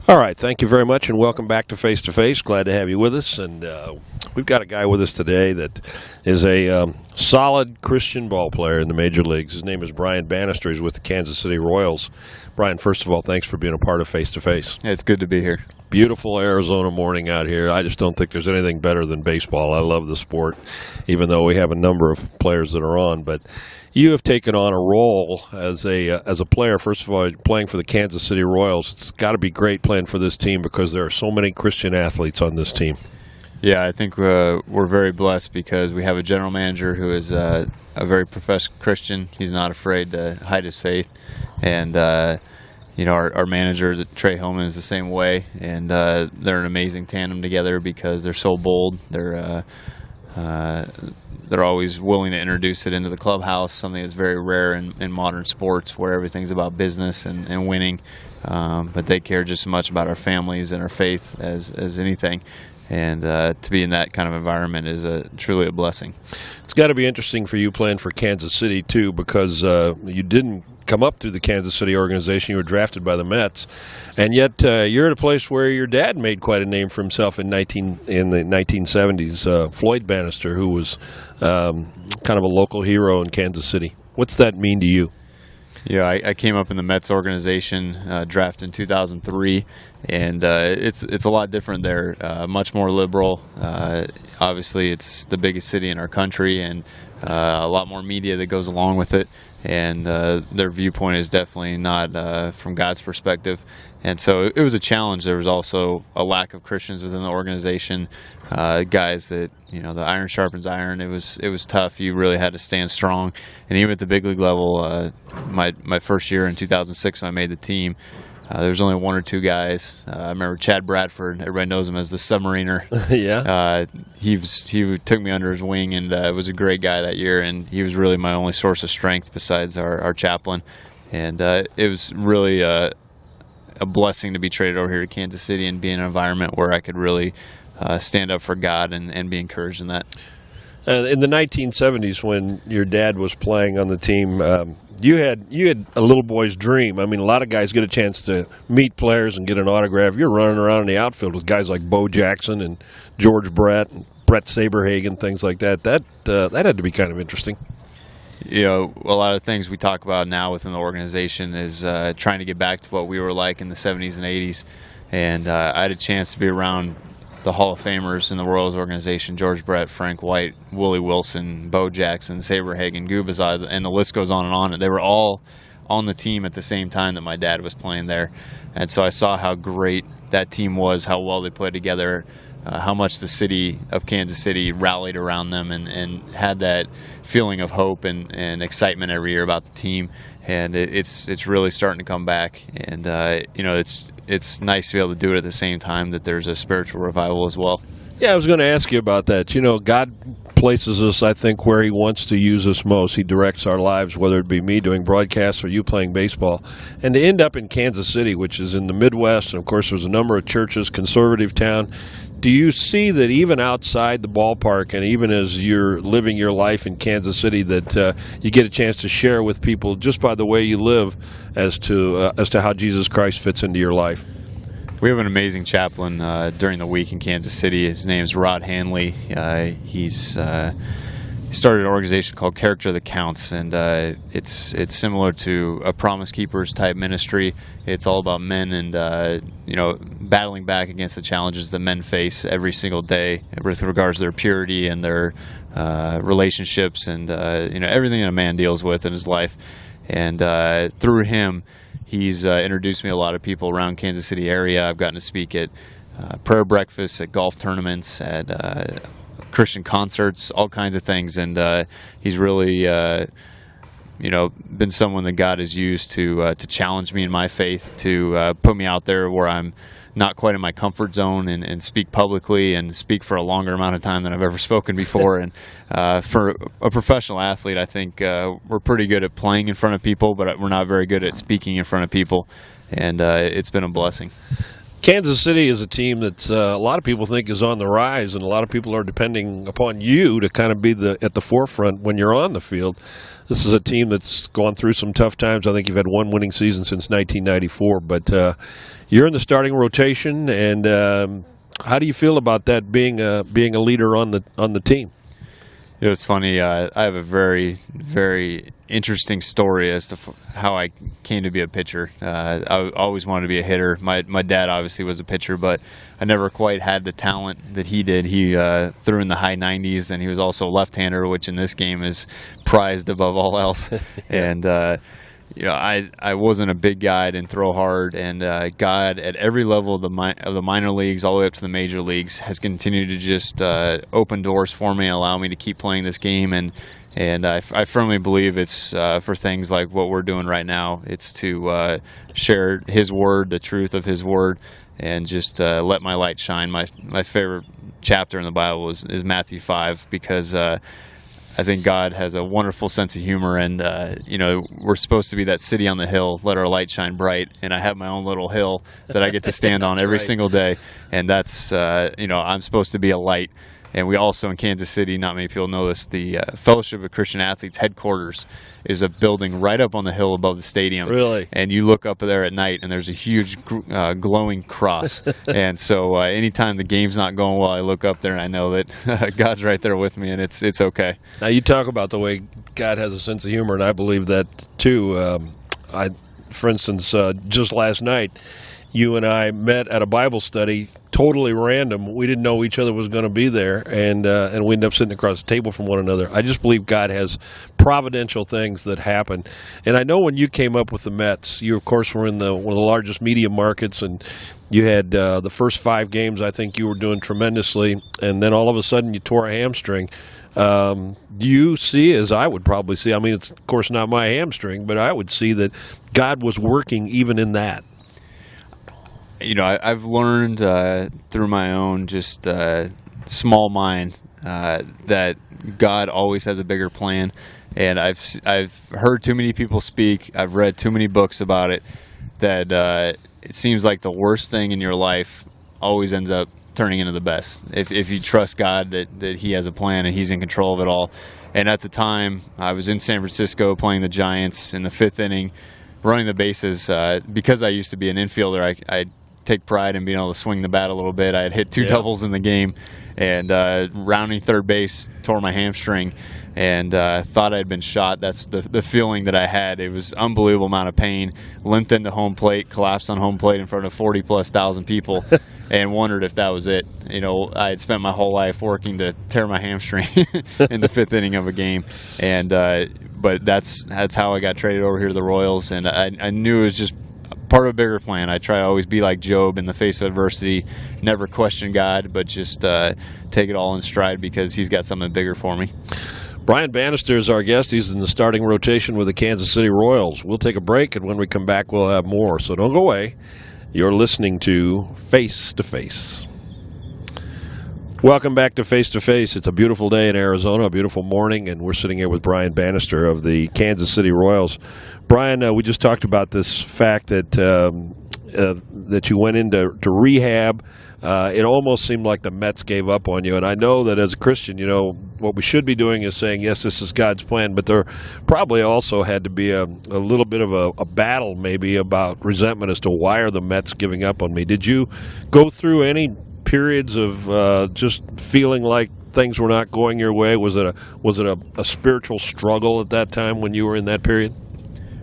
All right, thank you very much, and welcome back to Face to Face. Glad to have you with us, and we've got a guy with us today that is a solid Christian ball player in the major leagues. His name is Brian Bannister. He's with the Kansas City Royals. Brian, first of all, thanks for being a part of Face to Face. Yeah, it's good to be here. Beautiful Arizona morning out here. I just don't think there's anything better than baseball. I love the sport, even though we have a number of players that are on. But you have taken on a role as a player. First of all, playing for the Kansas City Royals. It's got to be great playing for this team because there are so many Christian athletes on this team. Yeah, I think we're very blessed because we have a general manager who is a very professed Christian. He's not afraid to hide his faith, and our manager Trey Hillman is the same way, and they're an amazing tandem together because they're so bold. They're always willing to introduce it into the clubhouse, something that's very rare in modern sports where everything's about business and winning, but they care just as much about our families and our faith as anything. And to be in that kind of environment is truly a blessing. It's got to be interesting for you playing for Kansas City, too, because you didn't come up through the Kansas City organization. You were drafted by the Mets. And yet you're at a place where your dad made quite a name for himself in the 1970s, Floyd Bannister, who was kind of a local hero in Kansas City. What's that mean to you? Yeah, I came up in the Mets organization, drafted in 2003, and it's a lot different there, much more liberal. Obviously, it's the biggest city in our country, and a lot more media that goes along with it, and their viewpoint is definitely not from God's perspective. And so it was a challenge. There was also a lack of Christians within the organization, guys that, the iron sharpens iron. It was tough. You really had to stand strong. And even at the big league level, my first year in 2006 when I made the team, there was only one or two guys. I remember Chad Bradford. Everybody knows him as the submariner. Yeah. He took me under his wing and was a great guy that year. And he was really my only source of strength besides our chaplain. And it was really a blessing to be traded over here to Kansas City and be in an environment where I could really stand up for God and be encouraged in that. In the 1970s, when your dad was playing on the team, you had a little boy's dream. I mean, a lot of guys get a chance to meet players and get an autograph. You're running around in the outfield with guys like Bo Jackson and George Brett and Brett Saberhagen, things like that. That had to be kind of interesting. A lot of things we talk about now within the organization is trying to get back to what we were like in the 70s and 80s. And I had a chance to be around the Hall of Famers in the Royals organization: George Brett, Frank White, Willie Wilson, Bo Jackson, Saberhagen, Gubicza, and the list goes on and on. And they were all on the team at the same time that my dad was playing there. And so I saw how great that team was, how well they played together, how much the city of Kansas City rallied around them and had that feeling of hope and excitement every year about the team. And it's really starting to come back. And, it's nice to be able to do it at the same time that there's a spiritual revival as well. Yeah, I was going to ask you about that. God places us, I think, where He wants to use us most. He directs our lives, whether it be me doing broadcasts or you playing baseball. And to end up in Kansas City, which is in the Midwest, and of course there's a number of churches, conservative town, do you see that even outside the ballpark and even as you're living your life in Kansas City that you get a chance to share with people just by the way you live as to how Jesus Christ fits into your life? We have an amazing chaplain during the week in Kansas City. His name is Rod Hanley. He started an organization called Character That Counts, and it's similar to a Promise Keepers type ministry. It's all about men and battling back against the challenges that men face every single day with regards to their purity and their relationships and everything that a man deals with in his life. And through him, he's introduced me to a lot of people around Kansas City area. I've gotten to speak at prayer breakfasts, at golf tournaments, at Christian concerts, all kinds of things. And he's really, been someone that God has used to challenge me in my faith, to put me out there where I'm not quite in my comfort zone and speak publicly and speak for a longer amount of time than I've ever spoken before. And for a professional athlete, I think we're pretty good at playing in front of people, but we're not very good at speaking in front of people. And it's been a blessing. Kansas City is a team that a lot of people think is on the rise, and a lot of people are depending upon you to kind of be at the forefront when you're on the field. This is a team that's gone through some tough times. I think you've had one winning season since 1994, but you're in the starting rotation, and how do you feel about that being a leader on the team? It's funny. I have a very, very interesting story as to how I came to be a pitcher. I always wanted to be a hitter. My dad obviously was a pitcher, but I never quite had the talent that he did. He threw in the high 90s, and he was also a left-hander, which in this game is prized above all else. And I wasn't a big guy. I didn't throw hard, and God at every level of the minor leagues all the way up to the major leagues has continued to just open doors for me and allow me to keep playing this game. And I firmly believe it's for things like what we're doing right now. It's to share His Word, the truth of His Word, and just let my light shine. My favorite chapter in the Bible is Matthew 5, because I think God has a wonderful sense of humor, and we're supposed to be that city on the hill, let our light shine bright. And I have my own little hill that I get to stand on every single day, and that's I'm supposed to be a light. And we also in Kansas City, not many people know this, the Fellowship of Christian Athletes headquarters is a building right up on the hill above the stadium. Really? And you look up there at night, and there's a huge glowing cross. And so anytime the game's not going well, I look up there and I know that God's right there with me, and it's okay. Now, you talk about the way God has a sense of humor, and I believe that too. For instance, just last night, you and I met at a Bible study, totally random. We didn't know each other was going to be there, and we ended up sitting across the table from one another. I just believe God has providential things that happen. And I know when you came up with the Mets, you, of course, were in one of the largest media markets, and you had the first 5 games, I think you were doing tremendously, and then all of a sudden you tore a hamstring. Do you see, as I would probably see, I mean, it's, of course, not my hamstring, but I would see that God was working even in that. I've learned through my own just small mind that God always has a bigger plan, and I've heard too many people speak. I've read too many books about it that it seems like the worst thing in your life always ends up turning into the best if you trust God that He has a plan and He's in control of it all. And at the time, I was in San Francisco playing the Giants in the 5th inning, running the bases. Because I used to be an infielder, I take pride in being able to swing the bat a little bit. I had hit 2 doubles in the game, and rounding third base, tore my hamstring, and thought I'd been shot. That's the feeling that I had. It was unbelievable amount of pain. Limped into home plate, collapsed on home plate in front of 40,000+ people, and wondered if that was it. I had spent my whole life working to tear my hamstring in the 5th inning of a game, and but that's how I got traded over here to the Royals, and I knew it was just part of a bigger plan. I try to always be like Job in the face of adversity, never question God, but just take it all in stride because He's got something bigger for me. Brian Bannister is our guest. He's in the starting rotation with the Kansas City Royals. We'll take a break, and when we come back, we'll have more. So don't go away. You're listening to Face to Face. Welcome back to Face to Face. It's a beautiful day in Arizona, a beautiful morning, and we're sitting here with Brian Bannister of the Kansas City Royals. Brian, we just talked about this fact that that you went into rehab. It almost seemed like the Mets gave up on you, and I know that as a Christian, what we should be doing is saying, yes, this is God's plan, but there probably also had to be a little bit of a battle maybe about resentment as to why are the Mets giving up on me. Did you go through any periods of just feeling like things were not going your way? Was it a spiritual struggle at that time when you were in that period?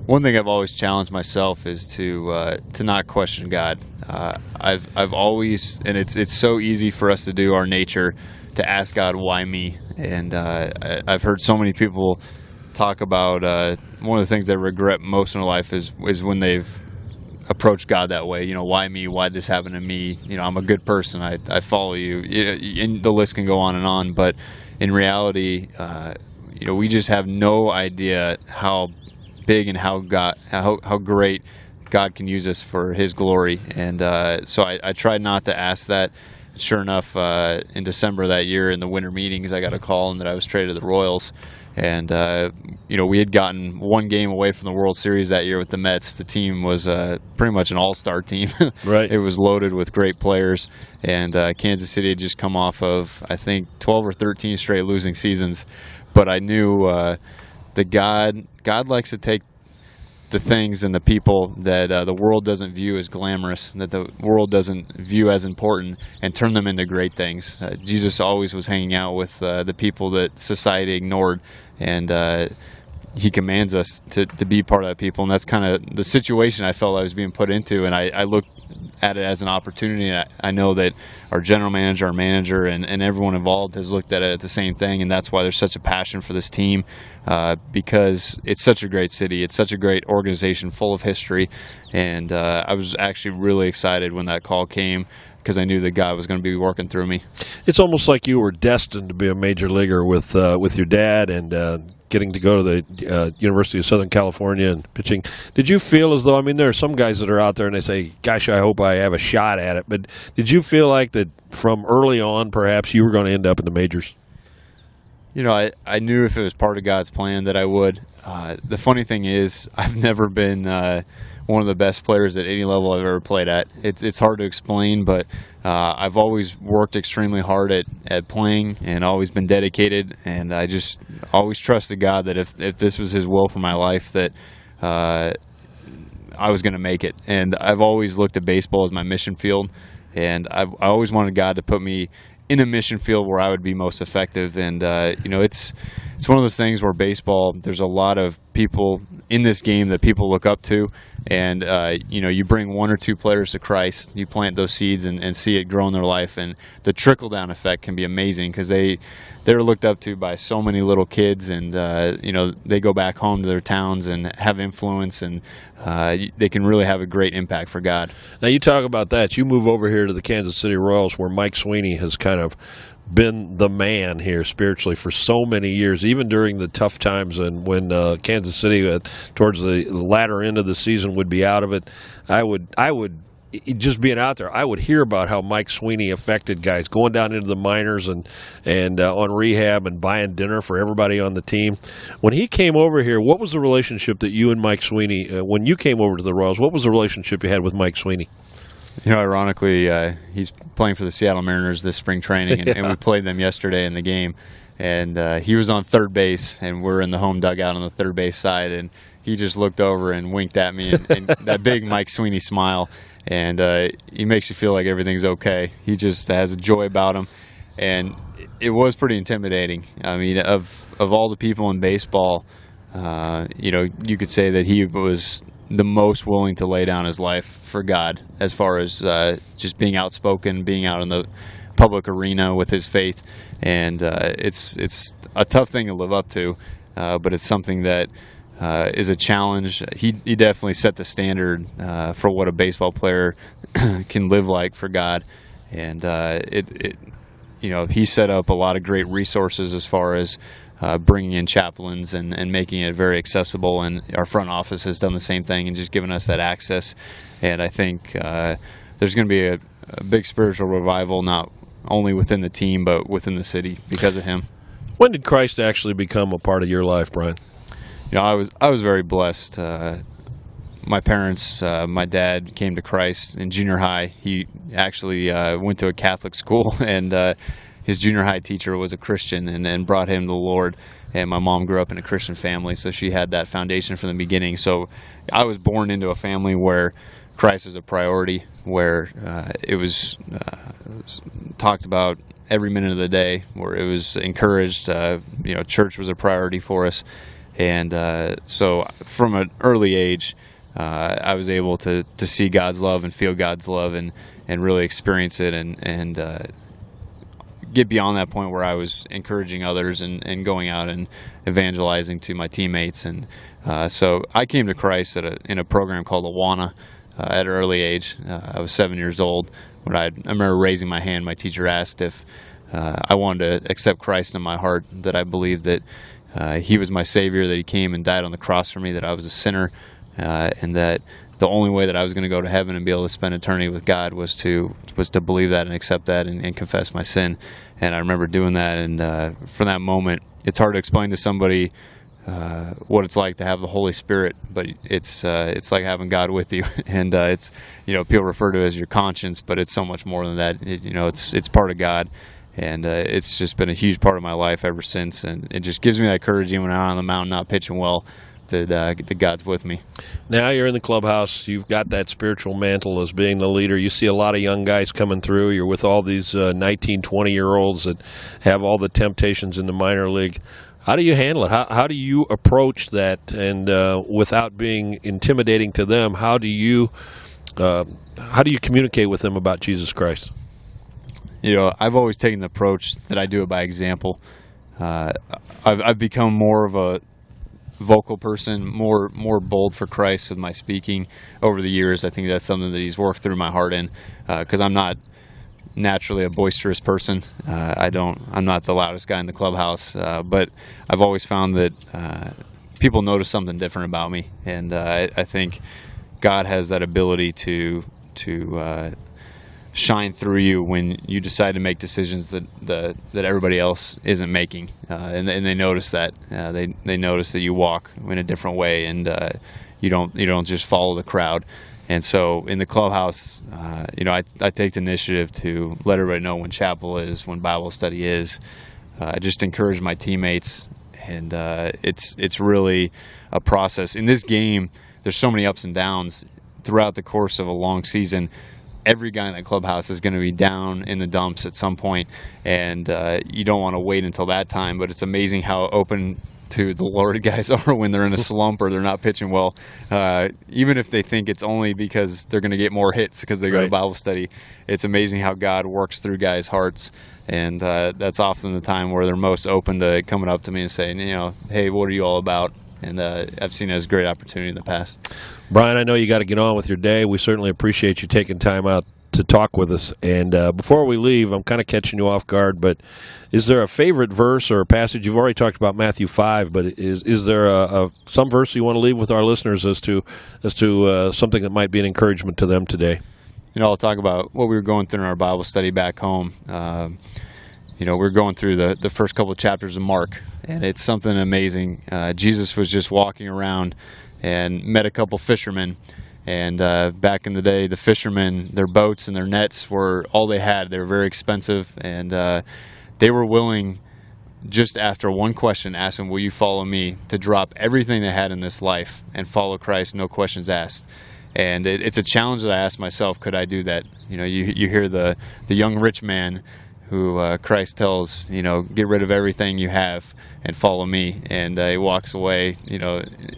One thing I've always challenged myself is to not question God. I've always, and it's so easy for us to do, our nature, to ask God, why me? And I've heard so many people talk about one of the things they regret most in their life is when they've approached God that way. Why me? Why'd this happen to me? I'm a good person. I follow you. And the list can go on and on. But in reality, we just have no idea how big and how great God can use us for His glory. And so I tried not to ask that. Sure enough, in December that year in the winter meetings, I got a call and that I was traded to the Royals. And we had gotten one game away from the World Series that year with the Mets. The team was pretty much an all-star team. Right. It was loaded with great players, and Kansas City had just come off of, I think, 12 or 13 straight losing seasons. But I knew that God likes to take the things and the people that the world doesn't view as glamorous, that the world doesn't view as important, and turn them into great things. Jesus always was hanging out with the people that society ignored, and he commands us to be part of that people, and that's kind of the situation I felt I was being put into, and I looked at it as an opportunity. And I know that our general manager, our manager, and everyone involved has looked at it at the same thing, and that's why there's such a passion for this team, because it's such a great city. It's such a great organization full of history, and I was actually really excited when that call came, because I knew that God was going to be working through me. It's almost like you were destined to be a major leaguer with your dad, and getting to go to the University of Southern California and pitching. Did you feel as though, I mean, there are some guys that are out there and they say, gosh, I hope I have a shot at it. But did you feel like that from early on, perhaps you were going to end up in the majors? I knew if it was part of God's plan that I would. The funny thing is, I've never been one of the best players at any level I've ever played at. It's hard to explain, but I've always worked extremely hard at playing and always been dedicated, and I just always trusted God that if this was His will for my life, that I was going to make it. And I've always looked at baseball as my mission field, and I always wanted God to put me in a mission field where I would be most effective. And it's one of those things where baseball, there's a lot of people in this game that people look up to, and you bring one or two players to Christ, you plant those seeds and see it grow in their life, and the trickle down effect can be amazing, because they're looked up to by so many little kids, and they go back home to their towns and have influence, and they can really have a great impact for God. Now you talk about that. You move over here to the Kansas City Royals, where Mike Sweeney has kind of been the man here spiritually for so many years, even during the tough times, and when Kansas City towards the latter end of the season would be out of it. I would just being out there, I would hear about how Mike Sweeney affected guys going down into the minors and on rehab and buying dinner for everybody on the team. When he came over here, what was the relationship that you and Mike Sweeney, when you came over to the Royals, what was the relationship you had with Mike Sweeney? Ironically, he's playing for the Seattle Mariners this spring training, and we played them yesterday in the game. And he was on third base, and we're in the home dugout on the third base side, and he just looked over and winked at me, and that big Mike Sweeney smile, and he makes you feel like everything's okay. He just has a joy about him, and it was pretty intimidating. I mean, of all the people in baseball, you could say that he was the most willing to lay down his life for God, as far as just being outspoken, being out in the public arena with his faith, and it's a tough thing to live up to, but it's something that is a challenge. He definitely set the standard for what a baseball player can live like for God, and he set up a lot of great resources as far as bringing in chaplains and making it very accessible, and our front office has done the same thing and just given us that access. And I think there's going to be a big spiritual revival, not only within the team but within the city, because of him. When did Christ actually become a part of your life, Brian? I was very blessed. My parents, my dad came to Christ in junior high. He actually went to a Catholic school, and his junior high teacher was a Christian, and brought him to the Lord. And my mom grew up in a Christian family, so she had that foundation from the beginning. So I was born into a family where Christ was a priority, where it was talked about every minute of the day, where it was encouraged. Church was a priority for us. And so from an early age, I was able to see God's love and feel God's love and really experience it and get beyond that point where I was encouraging others and going out and evangelizing to my teammates. And so I came to Christ in a program called Awana at an early age. I was 7 years old when I remember raising my hand. My teacher asked if I wanted to accept Christ in my heart, that I believed that He was my Savior, that He came and died on the cross for me, that I was a sinner, and that the only way that I was going to go to heaven and be able to spend eternity with God was to believe that and accept that and confess my sin. And I remember doing that, and from that moment, it's hard to explain to somebody what it's like to have the Holy Spirit, but it's like having God with you, and it's, people refer to it as your conscience, but it's so much more than that. It's part of God, and it's just been a huge part of my life ever since, and it just gives me that courage even when I'm on the mountain not pitching well, that God's with me. Now you're in the clubhouse. You've got that spiritual mantle as being the leader. You see a lot of young guys coming through. You're with all these 19, 20-year-olds that have all the temptations in the minor league. How do you handle it? How do you approach that? And without being intimidating to them, how do you communicate with them about Jesus Christ? I've always taken the approach that I do it by example. I've become more of a vocal person, more bold for Christ with my speaking over the years. I think that's something that He's worked through my heart in, because I'm not naturally a boisterous person. I'm not the loudest guy in the clubhouse, but I've always found that people notice something different about me, and I think God has that ability to shine through you when you decide to make decisions that everybody else isn't making, and they notice that. They notice that you walk in a different way, and you don't just follow the crowd. And so in the clubhouse, I take the initiative to let everybody know when chapel is, when Bible study is. I just encourage my teammates, and it's really a process. In this game, there's so many ups and downs throughout the course of a long season. Every guy in that clubhouse is going to be down in the dumps at some point, and you don't want to wait until that time. But it's amazing how open to the Lord guys are when they're in a slump or they're not pitching well. Even if they think it's only because they're going to get more hits because they go to Bible study, it's amazing how God works through guys' hearts. And that's often the time where they're most open to coming up to me and saying, hey, what are you all about? And I've seen it as a great opportunity in the past. Brian, I know you got to get on with your day. We certainly appreciate you taking time out to talk with us. And before we leave, I'm kind of catching you off guard, but is there a favorite verse or a passage? You've already talked about Matthew 5, but is there some verse you want to leave with our listeners as to something that might be an encouragement to them today? I'll talk about what we were going through in our Bible study back home. We're going through the first couple of chapters of Mark, and it's something amazing. Jesus was just walking around and met a couple fishermen. And back in the day, the fishermen, their boats and their nets were all they had. They were very expensive, and they were willing, just after one question, ask them, will you follow me, to drop everything they had in this life and follow Christ, no questions asked. And it's a challenge that I ask myself, could I do that? You hear the young rich man who Christ tells, get rid of everything you have and follow me. And he walks away,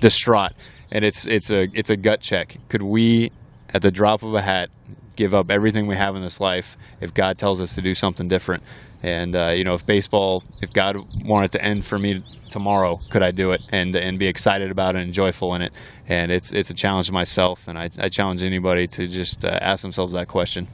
distraught. And it's a gut check. Could we, at the drop of a hat, give up everything we have in this life if God tells us to do something different? And if God wanted to end for me tomorrow, could I do it and be excited about it and joyful in it? And it's a challenge to myself, and I challenge anybody to just ask themselves that question.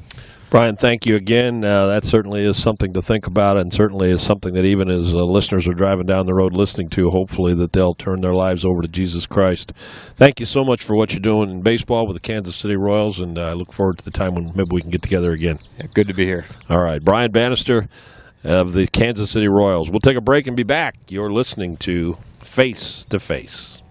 Brian, thank you again. That certainly is something to think about, and certainly is something that even as listeners are driving down the road listening to, hopefully that they'll turn their lives over to Jesus Christ. Thank you so much for what you're doing in baseball with the Kansas City Royals, and I look forward to the time when maybe we can get together again. Yeah, good to be here. All right, Brian Bannister of the Kansas City Royals. We'll take a break and be back. You're listening to Face to Face.